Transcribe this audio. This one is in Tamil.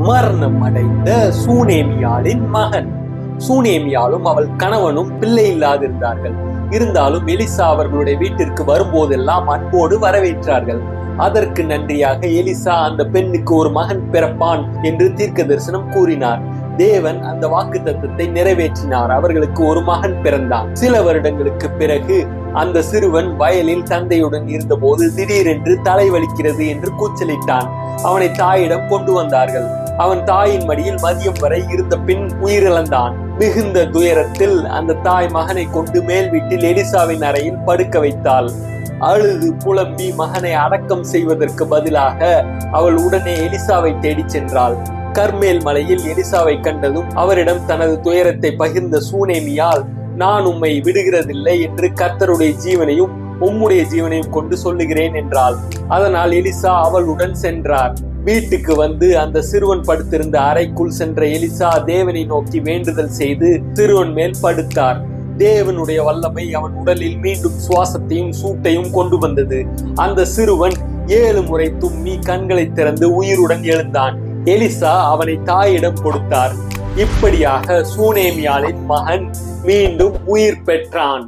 மரணம் அடைந்த சூனேமியாளின் மகன். சூனேமியாலும் அவள் கணவனும் பிள்ளை இல்லாதிருந்தார்கள். இருந்தாலும் எலிசா அவர்களுடைய வீட்டிற்கு வரும்போதெல்லாம் அன்போடு வரவேற்றார்கள். அதற்கு நன்றியாக எலிசா அந்த பெண்ணுக்கு ஒரு மகன் பிறப்பான் என்று தீர்க்க தரிசனம் கூறினார். தேவன் அந்த வாக்குத்தத்தத்தை நிறைவேற்றினார். அவர்களுக்கு ஒரு மகன் பிறந்தான். சில வருடங்களுக்கு பிறகு அந்த சிறுவன் வயலில் தந்தையுடன் இருந்தபோது திடீரென்று தலை வலிக்கிறது என்று கூச்சலிட்டான். அவனை தாயிடம் கொண்டு வந்தார்கள். அவன் தாயின் மடியில் மதியம் வரை இருந்த பின் உயிரிழந்தான். மிகுந்த துயரத்தில் அந்த தாய் மகனை கொண்டு மேல் வீட்டில் எலிசாவின் அறையில் படுக்க வைத்தாள். அழுது புலம்பி மகனை அடக்கம் செய்வதற்கு பதிலாக அவள் உடனே எலிசாவை தேடி சென்றாள். கர்மேல் மலையில் எலிசாவை கண்டதும் அவரிடம் தனது துயரத்தை பகிர்ந்த சூனேமியால், நான் உம்மை விடுகிறதில்லை என்று கர்த்தருடைய ஜீவனையும் உம்முடைய ஜீவனையும் கொண்டு சொல்லுகிறேன் என்றாள். அதனால் எலிசா அவளுடன் சென்றார். வீட்டுக்கு வந்து அந்த சிறுவன் படுத்திருந்த அறைக்குள் சென்ற எலிசா தேவனை நோக்கி வேண்டுதல் செய்து சிறுவன் மேல் படுத்தார். தேவனுடைய வல்லமை அவன் உடலில் மீண்டும் சுவாசத்தையும் சூட்டையும் கொண்டு வந்தது. அந்த சிறுவன் 7 முறை தும்மி கண்களை திறந்து உயிருடன் எழுந்தான். எலிசா அவனை தாயிடம் கொடுத்தார். இப்படியாக சூனேமியாளின் மகன் மீண்டும் உயிர் பெற்றான்.